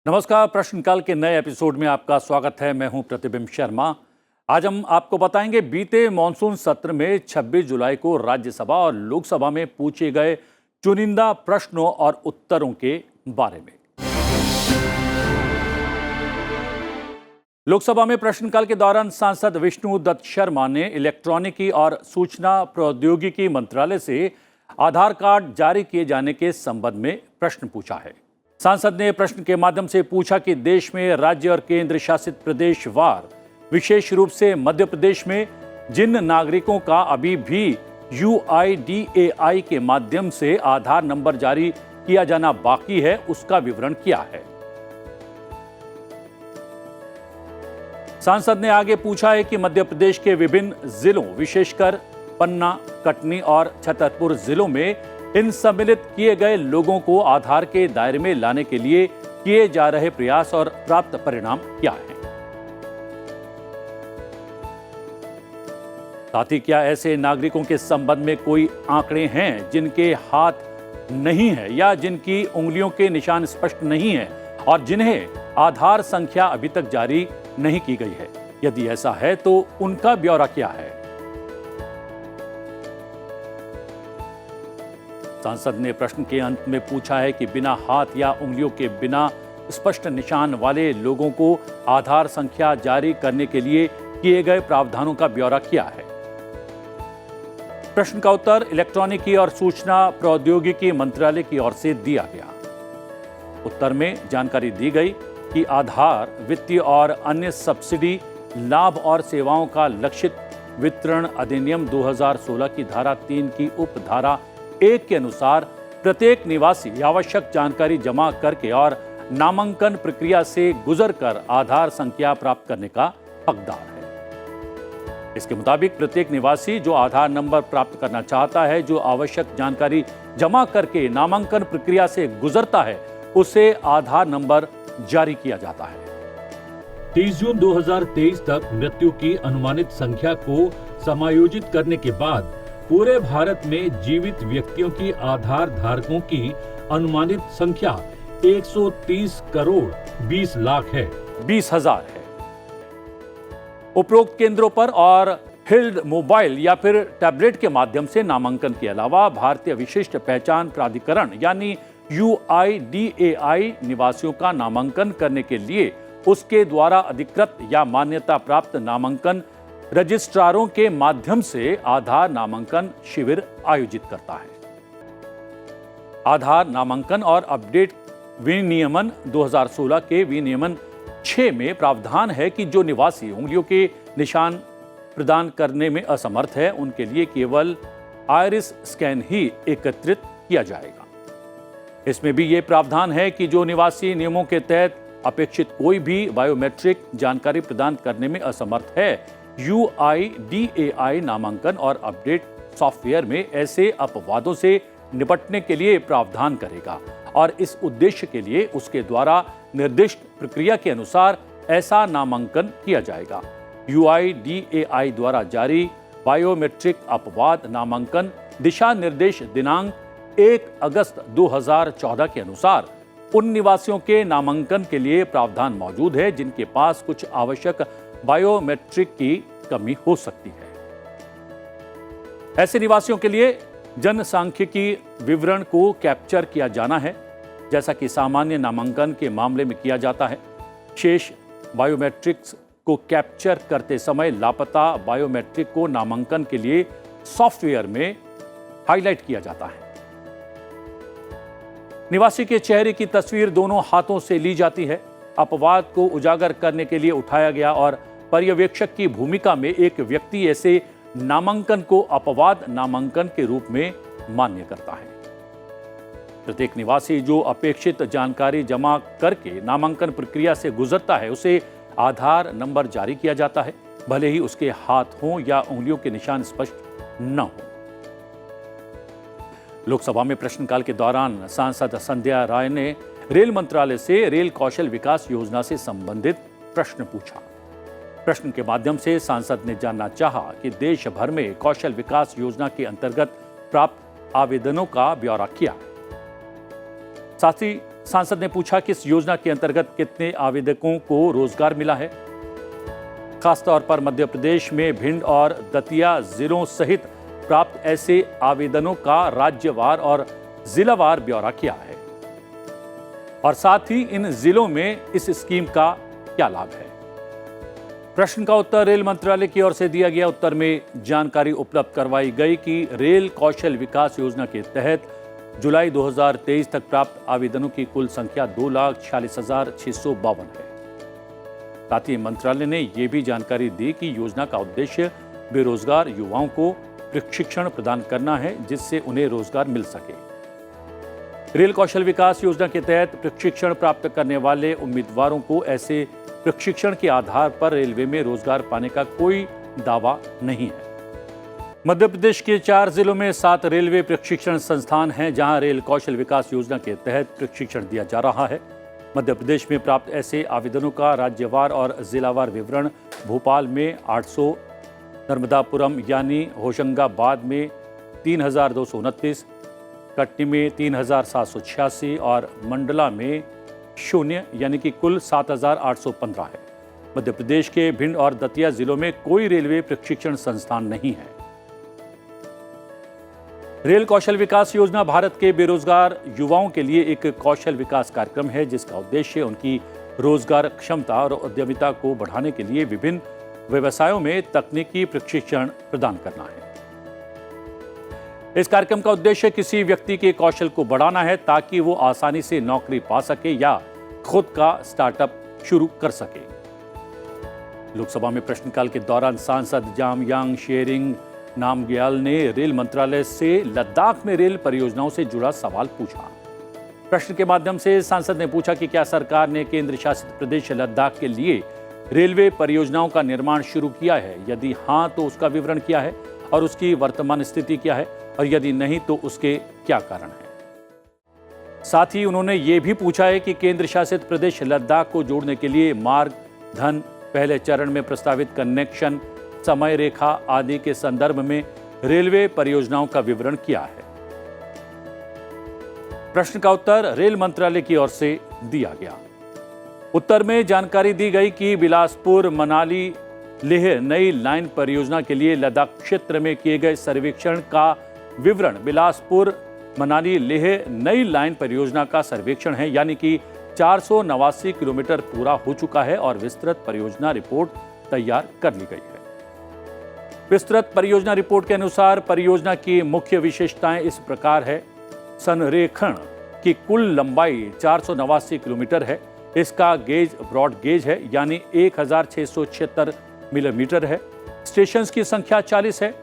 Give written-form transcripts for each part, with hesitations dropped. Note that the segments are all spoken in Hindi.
नमस्कार। प्रश्नकाल के नए एपिसोड में आपका स्वागत है। मैं हूं प्रतिबिंब शर्मा। आज हम आपको बताएंगे बीते मॉनसून सत्र में 26 जुलाई को राज्यसभा और लोकसभा में पूछे गए चुनिंदा प्रश्नों और उत्तरों के बारे में। लोकसभा में प्रश्नकाल के दौरान सांसद विष्णु दत्त शर्मा ने इलेक्ट्रॉनिकी और सूचना प्रौद्योगिकी मंत्रालय से आधार कार्ड जारी किए जाने के संबंध में प्रश्न पूछा है। सांसद ने प्रश्न के माध्यम से पूछा कि देश में राज्य और केंद्र शासित प्रदेश वार, विशेष रूप से मध्य प्रदेश में जिन नागरिकों का अभी भी UIDAI के माध्यम से आधार नंबर जारी किया जाना बाकी है, उसका विवरण क्या है। सांसद ने आगे पूछा है कि मध्य प्रदेश के विभिन्न जिलों, विशेषकर पन्ना, कटनी और छतरपुर जिलों में इन सम्मिलित किए गए लोगों को आधार के दायरे में लाने के लिए किए जा रहे प्रयास और प्राप्त परिणाम क्या हैं। साथ ही क्या ऐसे नागरिकों के संबंध में कोई आंकड़े हैं जिनके हाथ नहीं है या जिनकी उंगलियों के निशान स्पष्ट नहीं है और जिन्हें आधार संख्या अभी तक जारी नहीं की गई है। यदि ऐसा है तो उनका ब्यौरा क्या है। सांसद ने प्रश्न के अंत में पूछा है कि बिना हाथ या उंगलियों के बिना स्पष्ट निशान वाले लोगों को आधार संख्या जारी करने के लिए किए गए प्रावधानों का ब्यौरा क्या है। प्रश्न का उत्तर इलेक्ट्रॉनिकी और सूचना प्रौद्योगिकी मंत्रालय की ओर से दिया गया। उत्तर में जानकारी दी गई कि आधार वित्तीय और अन्य सब्सिडी लाभ और सेवाओं का लक्षित वितरण अधिनियम 2016 की धारा 3 की उपधारा 1 के अनुसार प्रत्येक निवासी आवश्यक जानकारी जमा करके और नामांकन प्रक्रिया से गुजरकर आधार संख्या प्राप्त करने का हकदार है। इसके मुताबिक प्रत्येक निवासी जो आधार नंबर प्राप्त करना चाहता है, जो आवश्यक जानकारी जमा करके नामांकन प्रक्रिया से गुजरता है, उसे आधार नंबर जारी किया जाता है। 30 जून 2023 तक मृत्यु की अनुमानित संख्या को समायोजित करने के बाद पूरे भारत में जीवित व्यक्तियों की आधार धारकों की अनुमानित संख्या 130 करोड़ 20 लाख है, 20,000 है। उपरोक्त केंद्रों पर और हिल्ड मोबाइल या फिर टैबलेट के माध्यम से नामांकन के अलावा भारतीय विशिष्ट पहचान प्राधिकरण यानी UIDAI निवासियों का नामांकन करने के लिए उसके द्वारा अधिकृत या मान्यता प्राप्त नामांकन रजिस्ट्रारों के माध्यम से आधार नामांकन शिविर आयोजित करता है। आधार नामांकन और अपडेट विनियमन 2016 के विनियमन 6 में प्रावधान है कि जो निवासी उंगलियों के निशान प्रदान करने में असमर्थ है, उनके लिए केवल आइरिस स्कैन ही एकत्रित किया जाएगा। इसमें भी ये प्रावधान है कि जो निवासी नियमों के तहत अपेक्षित कोई भी बायोमेट्रिक जानकारी प्रदान करने में असमर्थ है, UIDAI नामांकन और अपडेट सॉफ्टवेयर में ऐसे अपवादों से निपटने के लिए प्रावधान करेगा और इस उद्देश्य के लिए उसके द्वारा निर्दिष्ट प्रक्रिया के अनुसार ऐसा नामांकन किया जाएगा। UIDAI द्वारा जारी बायोमेट्रिक अपवाद नामांकन दिशा निर्देश दिनांक 1 अगस्त 2014 के अनुसार उन निवासियों के नामांकन के लिए प्रावधान मौजूद है जिनके पास कुछ आवश्यक बायोमेट्रिक की कमी हो सकती है। ऐसे निवासियों के लिए जनसांख्यिकी विवरण को कैप्चर किया जाना है, जैसा कि सामान्य नामांकन के मामले में किया जाता है। शेष बायोमेट्रिक्स को कैप्चर करते समय लापता बायोमेट्रिक को नामांकन के लिए सॉफ्टवेयर में हाईलाइट किया जाता है। निवासी के चेहरे की तस्वीर दोनों हाथों से ली जाती है। अपवाद को उजागर करने के लिए उठाया गया और पर्यवेक्षक की भूमिका में एक व्यक्ति ऐसे नामांकन को अपवाद नामांकन के रूप में मान्य करता है। प्रत्येक निवासी जो अपेक्षित जानकारी जमा करके नामांकन प्रक्रिया से गुजरता है, उसे आधार नंबर जारी किया जाता है, भले ही उसके हाथों या उंगलियों के निशान स्पष्ट न हो। लोकसभा में प्रश्नकाल के दौरान सांसद संध्या राय ने रेल मंत्रालय से रेल कौशल विकास योजना से संबंधित प्रश्न पूछा। प्रश्न के माध्यम से सांसद ने जानना चाहा कि देश भर में कौशल विकास योजना के अंतर्गत प्राप्त आवेदनों का ब्यौरा किया। साथ ही सांसद ने पूछा कि इस योजना के अंतर्गत कितने आवेदकों को रोजगार मिला है। खासतौर पर मध्य प्रदेश में भिंड और दतिया जिलों सहित प्राप्त ऐसे आवेदनों का राज्यवार और जिलावार ब्यौरा किया है और साथ ही इन जिलों में इस स्कीम का क्या लाभ है। प्रश्न का उत्तर रेल मंत्रालय की ओर से दिया गया। उत्तर में जानकारी उपलब्ध करवाई गई कि रेल कौशल विकास योजना के तहत जुलाई 2023 तक प्राप्त आवेदनों की कुल संख्या 2,46,652 है। साथ ही मंत्रालय ने यह भी जानकारी दी कि योजना का उद्देश्य बेरोजगार युवाओं को प्रशिक्षण प्रदान करना है जिससे उन्हें रोजगार मिल सके। रेल कौशल विकास योजना के तहत प्रशिक्षण प्राप्त करने वाले उम्मीदवारों को ऐसे प्रशिक्षण के आधार पर रेलवे में रोजगार पाने का कोई दावा नहीं है। मध्य प्रदेश के 4 जिलों में 7 रेलवे प्रशिक्षण संस्थान हैं जहां रेल कौशल विकास योजना के तहत प्रशिक्षण दिया जा रहा है। मध्य प्रदेश में प्राप्त ऐसे आवेदनों का राज्यवार और जिलावार विवरण भोपाल में 800, नर्मदापुरम यानी होशंगाबाद में 3,229, कटनी में 3,786 और मंडला में 0 यानी कि कुल 7,815 है। मध्य प्रदेश के भिंड और दतिया जिलों में कोई रेलवे प्रशिक्षण संस्थान नहीं है। रेल कौशल विकास योजना भारत के बेरोजगार युवाओं के लिए एक कौशल विकास कार्यक्रम है जिसका उद्देश्य उनकी रोजगार क्षमता और उद्यमिता को बढ़ाने के लिए विभिन्न व्यवसायों में तकनीकी प्रशिक्षण प्रदान करना है। इस कार्यक्रम का उद्देश्य किसी व्यक्ति के कौशल को बढ़ाना है ताकि वो आसानी से नौकरी पा सके या खुद का स्टार्टअप शुरू कर सके। लोकसभा में प्रश्नकाल के दौरान सांसद जामयांग शेरिंग नामग्याल ने रेल मंत्रालय से लद्दाख में रेल परियोजनाओं से जुड़ा सवाल पूछा। प्रश्न के माध्यम से सांसद ने पूछा कि क्या सरकार ने केंद्र शासित प्रदेश लद्दाख के लिए रेलवे परियोजनाओं का निर्माण शुरू किया है? यदि हाँ तो उसका विवरण क्या है और उसकी वर्तमान स्थिति क्या है, और यदि नहीं तो उसके क्या कारण है। साथ ही उन्होंने ये भी पूछा है कि केंद्र शासित प्रदेश लद्दाख को जोड़ने के लिए मार्ग, धन, पहले चरण में प्रस्तावित कनेक्शन, समय रेखा आदि के संदर्भ में रेलवे परियोजनाओं का विवरण क्या है। प्रश्न का उत्तर रेल मंत्रालय की ओर से दिया गया। उत्तर में जानकारी दी गई कि बिलासपुर मनाली लेह नई लाइन परियोजना के लिए लद्दाख क्षेत्र में किए गए सर्वेक्षण का विवरण बिलासपुर मनाली लेह नई लाइन परियोजना का सर्वेक्षण है, यानी कि 489 किलोमीटर पूरा हो चुका है और विस्तृत परियोजना रिपोर्ट तैयार कर ली गई है। विस्तृत परियोजना रिपोर्ट के अनुसार परियोजना की मुख्य विशेषताएं इस प्रकार है। संरेखण की कुल लंबाई 489 किलोमीटर है। इसका गेज ब्रॉड गेज है यानी 1676 मिलीमीटर है। स्टेशन की संख्या 40 है।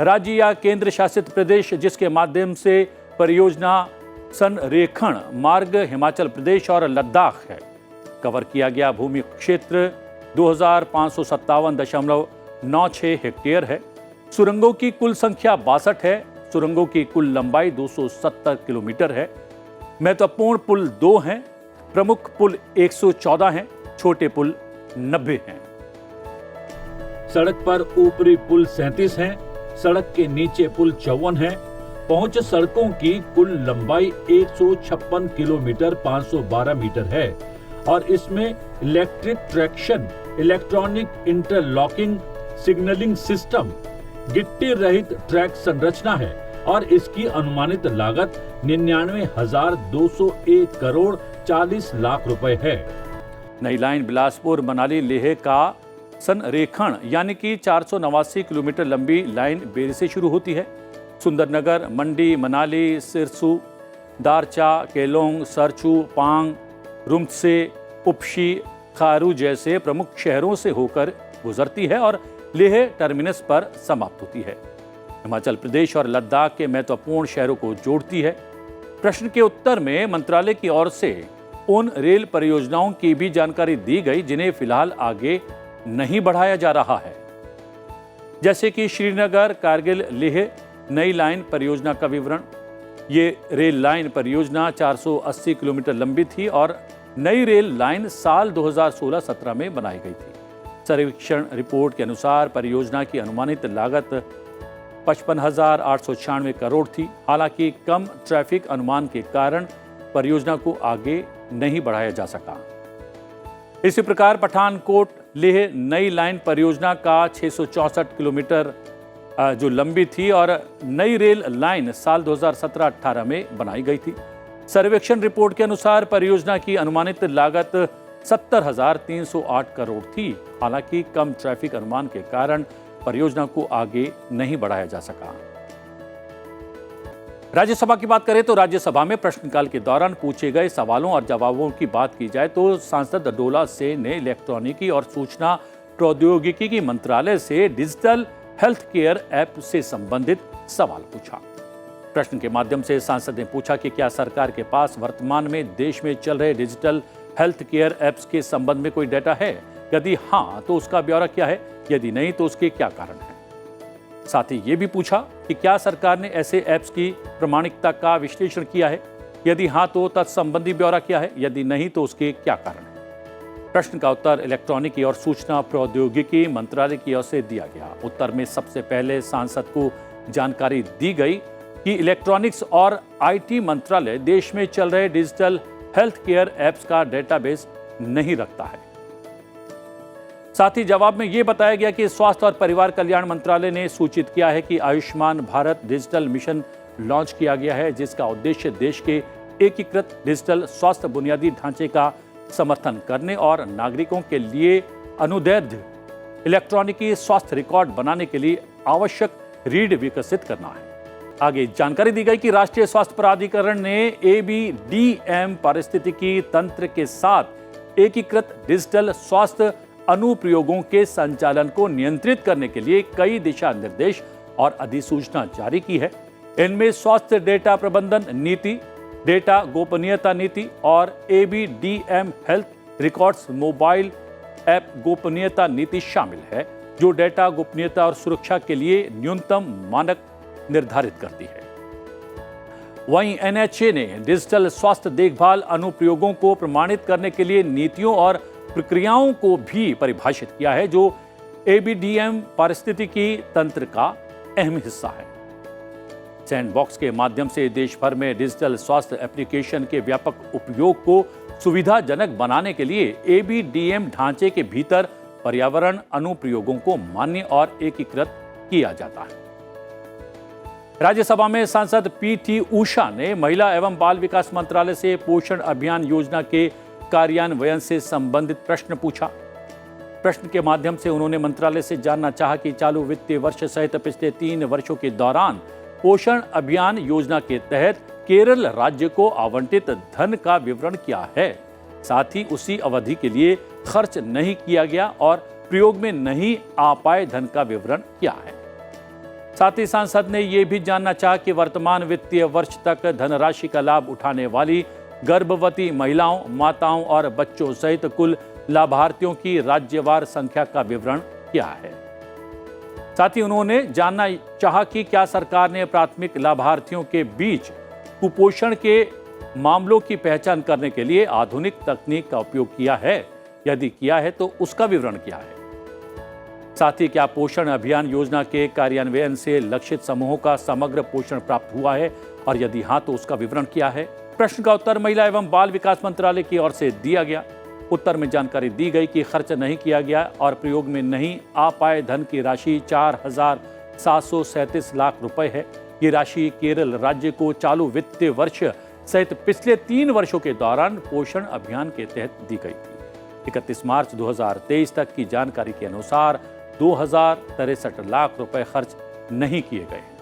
राज्य या केंद्र शासित प्रदेश जिसके माध्यम से परियोजना संरेखण मार्ग हिमाचल प्रदेश और लद्दाख है। कवर किया गया भूमि क्षेत्र 2557.96 हेक्टेयर है। सुरंगों की कुल संख्या 62 है। सुरंगों की कुल लंबाई 270 किलोमीटर है। महत्वपूर्ण पुल 2 हैं। प्रमुख पुल 114 हैं। छोटे पुल 90 हैं। सड़क पर ऊपरी पुल 37 हैं। सड़क के नीचे पुल 54 हैं। पहुंच सड़कों की कुल लंबाई 156 किलोमीटर 512 मीटर है और इसमें electric traction, electronic interlocking signalling system, गिट्टी रहित ट्रैक संरचना है और इसकी अनुमानित लागत 99,201 करोड़ 40 लाख रुपए है। नई लाइन बिलासपुर मनाली लेह का संरेखण यानी कि 489 किलोमीटर लंबी लाइन बेरी से शुरू होती है। सुंदरनगर, मंडी, मनाली, सिरसू, दारचा, केलोंग, सरचू, पांग, रुमत्से, उपशी, खारू जैसे प्रमुख शहरों से होकर गुजरती है और लेह टर्मिनस पर समाप्त होती है। हिमाचल प्रदेश और लद्दाख के महत्वपूर्ण शहरों को जोड़ती है। प्रश्न के उत्तर में मंत्रालय की ओर से उन रेल परियोजनाओं की भी जानकारी दी गई जिन्हें फिलहाल आगे नहीं बढ़ाया जा रहा है, जैसे कि श्रीनगर कारगिल लेह नई लाइन परियोजना का विवरण। ये रेल लाइन परियोजना 480 किलोमीटर लंबी थी और नई रेल लाइन साल 2016-17 में बनाई गई थी। सर्वेक्षण रिपोर्ट के अनुसार परियोजना की अनुमानित लागत 55,896 करोड़ थी। हालांकि कम ट्रैफिक अनुमान के कारण परियोजना को आगे नहीं बढ़ाया जा सका। इसी प्रकार पठानकोट लेह नई लाइन परियोजना का 664 किलोमीटर जो लंबी थी और नई रेल लाइन साल 2017-18 में बनाई गई थी। सर्वेक्षण रिपोर्ट के अनुसार परियोजना की अनुमानित लागत 70,308 करोड़ थी। हालांकि कम ट्रैफिक अनुमान के कारण परियोजना को आगे नहीं बढ़ाया जा सका। राज्यसभा की बात करें तो राज्यसभा में प्रश्नकाल के दौरान पूछे गए सवालों और जवाबों की बात की जाए तो सांसद डोला सेन ने इलेक्ट्रॉनिकी और सूचना प्रौद्योगिकी की मंत्रालय से डिजिटल हेल्थ केयर ऐप से संबंधित सवाल पूछा। प्रश्न के माध्यम से सांसद ने पूछा कि क्या सरकार के पास वर्तमान में देश में चल रहे डिजिटल हेल्थ केयर ऐप्स के संबंध में कोई डेटा है? यदि हाँ तो उसका ब्यौरा क्या है? यदि नहीं तो उसके क्या कारण है? साथ ही ये भी पूछा कि क्या सरकार ने ऐसे ऐप्स की प्रामाणिकता का विश्लेषण किया है? यदि हाँ तो तत्संबंधी ब्यौरा क्या है? यदि नहीं तो उसके क्या कारण है? प्रश्न का उत्तर इलेक्ट्रॉनिकी और सूचना प्रौद्योगिकी मंत्रालय की ओर से दिया गया। उत्तर में सबसे पहले सांसद को जानकारी दी गई कि इलेक्ट्रॉनिक्स और आईटी मंत्रालय देश में चल रहे डिजिटल हेल्थ केयर ऐप्स का डेटाबेस नहीं रखता है। साथ ही जवाब में यह बताया गया कि स्वास्थ्य और परिवार कल्याण मंत्रालय ने सूचित किया है कि Ayushman Bharat digital mission launch किया गया है, जिसका उद्देश्य देश के एकीकृत डिजिटल स्वास्थ्य बुनियादी ढांचे का समर्थन करने और नागरिकों के लिए अनुदैर्ध्य इलेक्ट्रॉनिकी स्वास्थ्य रिकॉर्ड बनाने के लिए आवश्यक रीढ़ विकसित करना है। आगे जानकारी दी गई कि राष्ट्रीय स्वास्थ्य प्राधिकरण ने ABDM पारिस्थितिकी तंत्र के साथ एकीकृत डिजिटल स्वास्थ्य अनुप्रयोगों के संचालन को नियंत्रित करने के लिए कई दिशा निर्देश और अधिसूचना जारी की है। इनमें स्वास्थ्य डेटा प्रबंधन नीति, डेटा गोपनीयता नीति और ABDM health records mobile app गोपनीयता नीति शामिल है, जो डेटा गोपनीयता और सुरक्षा के लिए न्यूनतम मानक निर्धारित करती है। वहीं NHA ने डिजिटल स्वास्थ्य देखभाल अनुप्रयोगों को प्रमाणित करने के लिए नीतियों और प्रक्रियाओं को भी परिभाषित किया है, जो ABDM पारिस्थितिकी तंत्र का अहम हिस्सा है। सैंडबॉक्स के माध्यम से देश भर में डिजिटल स्वास्थ्य एप्लीकेशन के व्यापक उपयोग को सुविधाजनक बनाने के लिए ABDM ढांचे के भीतर पर्यावरण अनुप्रयोगों को मान्य और एकीकृत किया जाता है। राज्यसभा में सांसद PT उषा ने महिला एवं बाल विकास मंत्रालय से पोषण अभियान योजना के कार्यान्वयन से संबंधित प्रश्न पूछा। प्रश्न के माध्यम से उन्होंने मंत्रालय से जानना चाहा कि चालू वित्तीय वर्ष सहित पिछले 3 वर्षों के दौरान पोषण अभियान योजना के तहत केरल राज्य को आवंटित धन का विवरण क्या है। साथ ही उसी अवधि के लिए खर्च नहीं किया गया और प्रयोग में नहीं आ पाए धन का विवरण क्या है। साथ ही सांसद ने यह भी जानना चाहा कि वर्तमान वित्तीय वर्ष तक धनराशि का लाभ उठाने वाली गर्भवती महिलाओं, माताओं और बच्चों सहित कुल लाभार्थियों की राज्यवार संख्या का विवरण क्या है। साथ ही उन्होंने जानना चाहा कि क्या सरकार ने प्राथमिक लाभार्थियों के बीच कुपोषण के मामलों की पहचान करने के लिए आधुनिक तकनीक का उपयोग किया है। यदि किया है तो उसका विवरण क्या है। साथ ही क्या पोषण अभियान योजना के कार्यान्वयन से लक्षित समूहों का समग्र पोषण प्राप्त हुआ है, और यदि हाँ तो उसका विवरण क्या है। प्रश्न का उत्तर महिला एवं बाल विकास मंत्रालय की ओर से दिया गया। उत्तर में जानकारी दी गई कि खर्च नहीं किया गया और प्रयोग में नहीं आ पाए धन की राशि 4,737 लाख रुपए है। ये राशि केरल राज्य को चालू वित्तीय वर्ष सहित पिछले 3 वर्षों के दौरान पोषण अभियान के तहत दी गई थी। 31 मार्च 2023 तक की जानकारी के अनुसार 2,063 लाख रुपए खर्च नहीं किए गए हैं।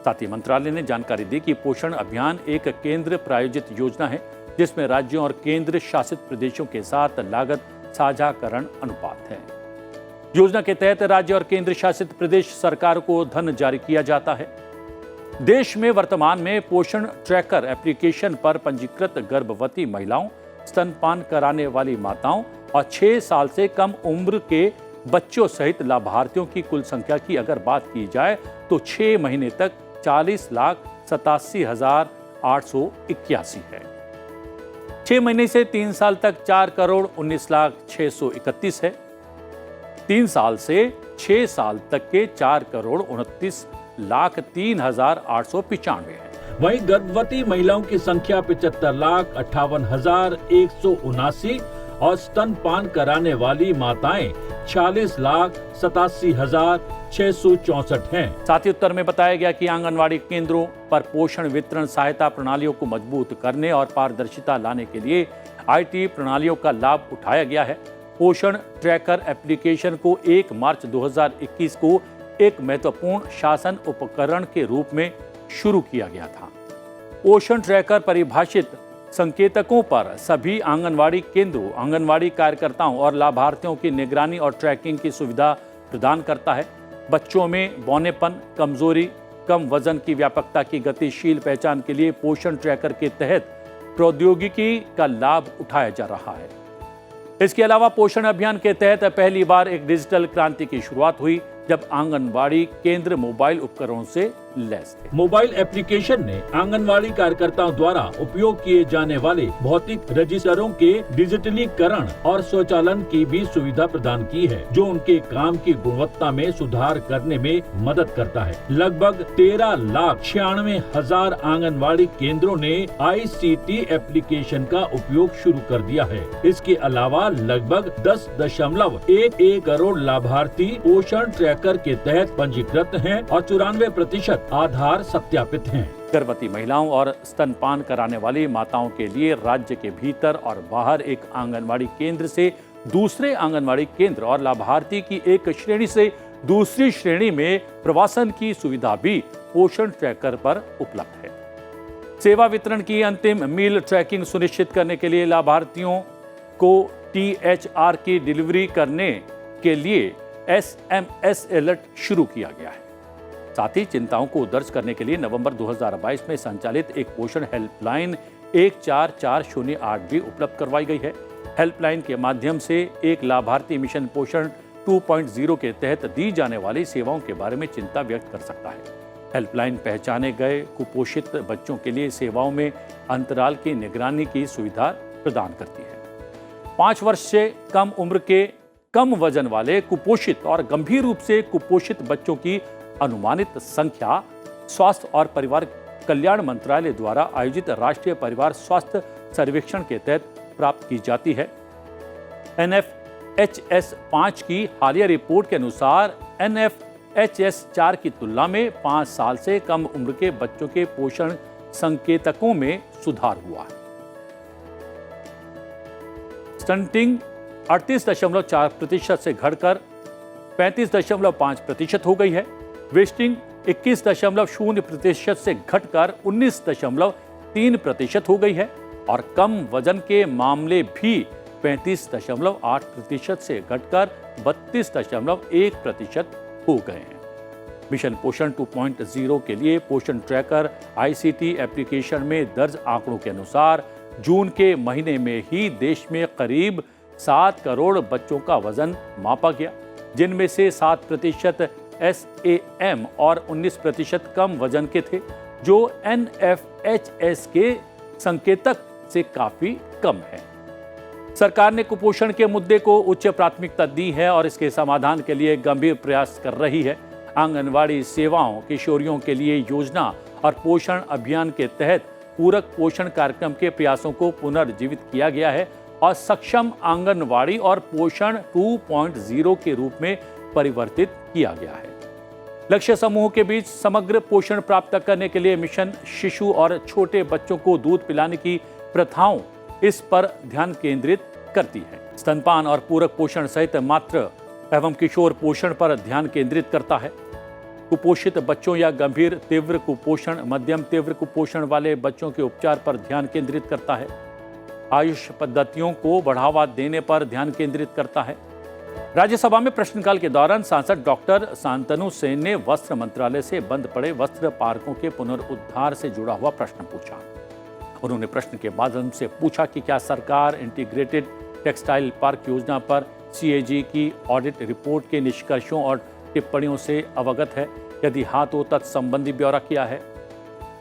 साथ ही मंत्रालय ने जानकारी दी कि पोषण अभियान एक केंद्र प्रायोजित योजना है, जिसमें राज्यों और केंद्र शासित प्रदेशों के साथ लागत साझाकरण अनुपात है। योजना के तहत राज्य और केंद्र शासित प्रदेश सरकार को धन जारी किया जाता है। देश में वर्तमान में पोषण ट्रैकर एप्लीकेशन पर पंजीकृत गर्भवती महिलाओं, स्तनपान कराने वाली माताओं और 6 साल से कम उम्र के बच्चों सहित लाभार्थियों की कुल संख्या की अगर बात की जाए तो 6 महीने तक 40,87,881 है। 6 महीने से 3 साल तक 4,19,631 है। 3 साल से 6 साल तक के 4,29,03,895 है। वहीं गर्भवती महिलाओं की संख्या 75,58,179 और स्तनपान कराने वाली माताएं 40,87,664 हैं। साथ ही उत्तर में बताया गया कि आंगनवाड़ी केंद्रों पर पोषण वितरण सहायता प्रणालियों को मजबूत करने और पारदर्शिता लाने के लिए आईटी प्रणालियों का लाभ उठाया गया है। पोषण ट्रैकर एप्लीकेशन को 1 मार्च 2021 को एक महत्वपूर्ण शासन उपकरण के रूप में शुरू किया गया था। पोषण ट्रैकर परिभाषित संकेतकों पर सभी आंगनवाड़ी केंद्रों, आंगनवाड़ी कार्यकर्ताओं और लाभार्थियों की निगरानी और ट्रैकिंग की सुविधा प्रदान करता है। बच्चों में बौनेपन, कमजोरी, कम वजन की व्यापकता की गतिशील पहचान के लिए पोषण ट्रैकर के तहत प्रौद्योगिकी का लाभ उठाया जा रहा है। इसके अलावा पोषण अभियान के तहत पहली बार एक डिजिटल क्रांति की शुरुआत हुई जब आंगनवाड़ी केंद्र मोबाइल उपकरणों से लैस थे। मोबाइल एप्लीकेशन ने आंगनवाड़ी कार्यकर्ताओं द्वारा उपयोग किए जाने वाले भौतिक रजिस्टरों के डिजिटलीकरण और स्वचालन की भी सुविधा प्रदान की है, जो उनके काम की गुणवत्ता में सुधार करने में मदद करता है। लगभग 13,96,000 आंगनवाड़ी केंद्रों ने ICT एप्लीकेशन का उपयोग शुरू कर दिया है। इसके अलावा लगभग 10.11 करोड़ लाभार्थी पोषण ट्रैकर के तहत पंजीकृत हैं और 94% आधार सत्यापित हैं। गर्भवती महिलाओं और स्तनपान कराने वाली माताओं के लिए राज्य के भीतर और बाहर एक आंगनवाड़ी केंद्र से दूसरे आंगनवाड़ी केंद्र और लाभार्थी की एक श्रेणी से दूसरी श्रेणी में प्रवासन की सुविधा भी पोषण ट्रैकर पर उपलब्ध है। सेवा वितरण की अंतिम मील ट्रैकिंग सुनिश्चित करने के लिए लाभार्थियों को THR की डिलीवरी करने के लिए SMS अलर्ट शुरू किया गया है। साथ ही चिंताओं को दर्ज करने के लिए नवंबर 2022 में संचालित एक पोषण हेल्पलाइन 14408 भी उपलब्ध करवाई गई है। हेल्पलाइन के माध्यम से एक लाभार्थी मिशन पोषण 2.0 के तहत दी जाने वाली सेवाओं के बारे में चिंता व्यक्त कर सकता है। हेल्पलाइन पहचाने गए कुपोषित बच्चों के लिए सेवाओं में अंतराल की निगरानी की सुविधा प्रदान करती है। 5 वर्ष से कम उम्र के कम वजन वाले कुपोषित और गंभीर रूप से कुपोषित बच्चों की अनुमानित संख्या स्वास्थ्य और परिवार कल्याण मंत्रालय द्वारा आयोजित राष्ट्रीय परिवार स्वास्थ्य सर्वेक्षण के तहत प्राप्त की जाती है। NFHS 5 की हालिया रिपोर्ट के अनुसार NFHS 4 की तुलना में 5 साल से कम उम्र के बच्चों के पोषण संकेतकों में सुधार हुआ है। स्टंटिंग 38.4% से घटकर 35.5% हो गई है। वेस्टिंग 21.0% से घटकर 19.3% हो गई है और कम वजन के मामले भी 35.8% से घटकर 32.1% हो गए हैं। मिशन पोषण 2.0 के लिए पोषण ट्रैकर ICT एप्लीकेशन में दर्ज आंकड़ों के अनुसार जून के महीने में ही देश में करीब 7 करोड़ बच्चों का वजन मापा गया, जिनमें से 7% SAM और 19% कम वजन के थे, जो NFHS के संकेतक से काफी कम है। सरकार ने कुपोषण के मुद्दे को उच्च प्राथमिकता दी है और इसके समाधान के लिए गंभीर प्रयास कर रही है। आंगनवाड़ी सेवाओं, किशोरियों के लिए योजना और पोषण अभियान के तहत पूरक पोषण कार्यक्रम के प्रयासों को पुनर्जीवित किया गया है और सक्षम आंगनवाड़ी और पोषण 2.0 के रूप में परिवर्तित किया गया है। लक्ष्य समूह के बीच समग्र पोषण प्राप्त करने के लिए मिशन शिशु और छोटे बच्चों को दूध पिलाने की प्रथाओं इस पर ध्यान केंद्रित करती है। स्तनपान और पूरक पोषण सहित मातृ एवं किशोर पोषण पर ध्यान केंद्रित करता है। कुपोषित बच्चों या गंभीर तीव्र कुपोषण, मध्यम तीव्र कुपोषण वाले बच्चों के उपचार पर ध्यान केंद्रित करता है। आयुष पद्धतियों को बढ़ावा देने पर ध्यान केंद्रित करता है। राज्यसभा में प्रश्नकाल के दौरान सांसद डॉक्टर शांतनु सेन ने वस्त्र मंत्रालय से बंद पड़े वस्त्र पार्कों के पुनरुद्धार से जुड़ा हुआ प्रश्न पूछा। उन्होंने प्रश्न के माध्यम से पूछा कि क्या सरकार इंटीग्रेटेड टेक्सटाइल पार्क योजना पर CAG की ऑडिट रिपोर्ट के निष्कर्षों और टिप्पणियों से अवगत है। यदि हाँ तो तत्संबंधी ब्यौरा किया है।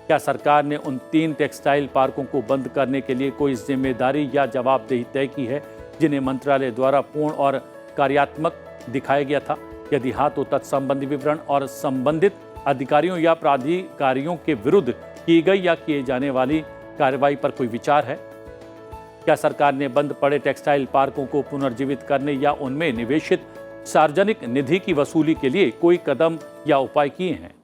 क्या सरकार ने उन 3 टेक्सटाइल पार्कों को बंद करने के लिए कोई जिम्मेदारी या जवाबदेही तय की है जिन्हें मंत्रालय द्वारा पूर्ण और कार्यात्मक दिखाया गया था? यदि हाँ तो तत्संबंधी विवरण और संबंधित अधिकारियों या प्राधिकारियों के विरुद्ध की गई या किए जाने वाली कार्रवाई पर कोई विचार है? क्या सरकार ने बंद पड़े टेक्सटाइल पार्कों को पुनर्जीवित करने या उनमें निवेशित सार्वजनिक निधि की वसूली के लिए कोई कदम या उपाय किए हैं?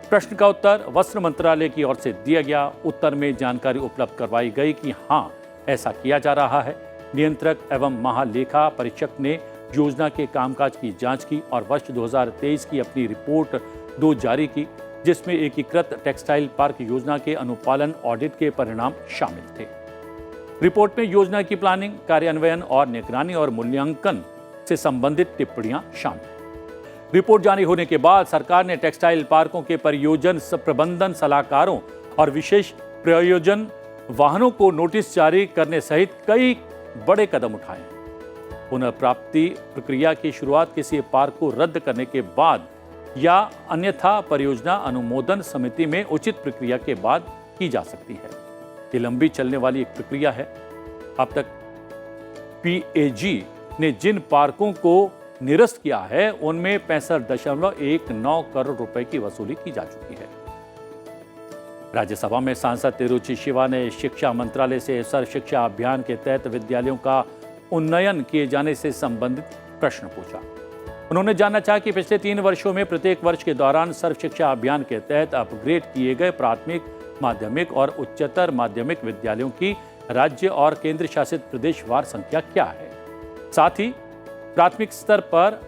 प्रश्न का उत्तर वस्त्र मंत्रालय की ओर से दिया गया। उत्तर में जानकारी उपलब्ध करवाई गई कि हाँ, ऐसा किया जा रहा है। नियंत्रक एवं महालेखा परीक्षक ने योजना के कामकाज की जांच की और वर्ष 2023 की अपनी रिपोर्ट 2 जारी की, जिसमें एकीकृत टेक्सटाइल पार्क योजना के अनुपालन ऑडिट के परिणाम शामिल थे। रिपोर्ट में योजना की प्लानिंग, कार्यान्वयन और निगरानी और मूल्यांकन से संबंधित टिप्पणियां शामिल हैं। रिपोर्ट जारी होने के बाद सरकार ने टेक्सटाइल पार्कों के परियोजन प्रबंधन सलाहकारों और विशेष प्रयोजन वाहनों को नोटिस जारी करने सहित कई बड़े कदम उठाए हैं। पुनर्प्राप्ति प्रक्रिया की शुरुआत किसी पार्क को रद्द करने के बाद या अन्यथा परियोजना अनुमोदन समिति में उचित प्रक्रिया के बाद की जा सकती है। ये लंबी चलने वाली एक प्रक्रिया है। अब तक पीएजी ने जिन पार्कों को निरस्त किया है उनमें 65.19 करोड़ रुपए की वसूली की जा चुकी है। राज्यसभा में सांसद तिरुचि शिवा ने शिक्षा मंत्रालय से सर्व शिक्षा अभियान के तहत विद्यालयों का उन्नयन किए जाने से संबंधित प्रश्न पूछा। उन्होंने जानना चाहा कि पिछले 3 वर्षों में प्रत्येक वर्ष के दौरान सर्व शिक्षा अभियान के तहत अपग्रेड किए गए प्राथमिक, माध्यमिक और उच्चतर माध्यमिक विद्यालयों की राज्य और केंद्र शासित प्रदेशवार संख्या क्या है। साथ ही प्राथमिक स्तर पर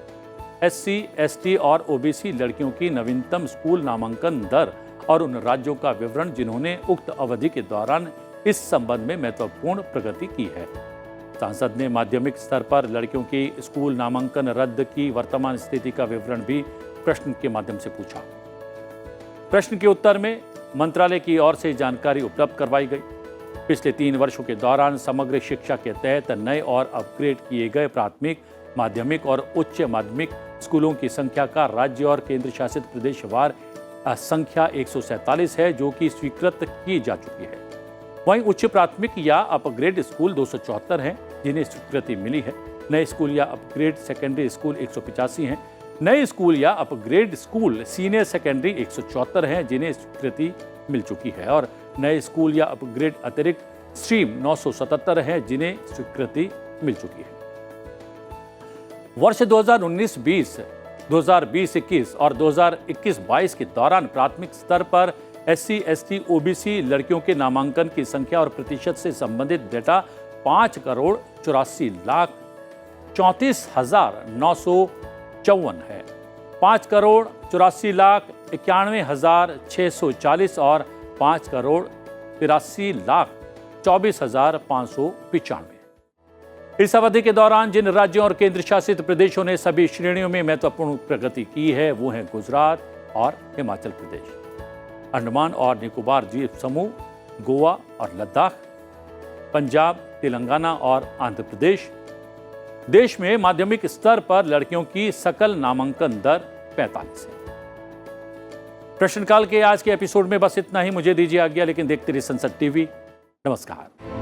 SC, ST और OBC लड़कियों की नवीनतम स्कूल नामांकन दर और उन राज्यों का विवरण जिन्होंने उक्त अवधि के दौरान इस संबंध में महत्वपूर्ण प्रगति की है। सांसद ने माध्यमिक स्तर पर लड़कियों की स्कूल नामांकन रद्द की वर्तमान स्थिति का विवरण भी प्रश्न के माध्यम से पूछा। प्रश्न के उत्तर में मंत्रालय की ओर से जानकारी उपलब्ध करवाई गई। पिछले 3 वर्षों के दौरान समग्र शिक्षा के तहत नए और अपग्रेड किए गए प्राथमिक, माध्यमिक और उच्च माध्यमिक स्कूलों की संख्या का राज्य और केंद्र शासित प्रदेशवार संख्या 147 है, जो कि स्वीकृत की जा चुकी है। वहीं उच्च प्राथमिक या अपग्रेड स्कूल 274 हैं, जिन्हें स्वीकृति मिली है। नए स्कूल या अपग्रेड सेकेंडरी स्कूल 185 हैं। नए स्कूल या अपग्रेड स्कूल सीनियर सेकेंडरी 174 हैं, जिन्हें स्वीकृति मिल चुकी है। और नए स्कूल या अपग्रेड अतिरिक्त स्ट्रीम 977 हैं, जिन्हें स्वीकृति मिल चुकी है। वर्ष 2019-20, 2020-21 और 2021-22 के दौरान प्राथमिक स्तर पर SC, ST, OBC लड़कियों के नामांकन की संख्या और प्रतिशत से संबंधित डेटा 5,84,34,954 है। 5,84,91,640 और 5,83,24,595। इस अवधि के दौरान जिन राज्यों और केंद्र शासित प्रदेशों ने सभी श्रेणियों में महत्वपूर्ण प्रगति की है वो हैं गुजरात और हिमाचल प्रदेश, अंडमान और निकोबार द्वीप समूह, गोवा और लद्दाख, पंजाब, तेलंगाना और आंध्र प्रदेश। देश में माध्यमिक स्तर पर लड़कियों की सकल नामांकन दर 45 है। प्रश्नकाल के आज के एपिसोड में बस इतना ही। मुझे दीजिए आज्ञा, लेकिन देखते रहिए संसद टीवी। नमस्कार।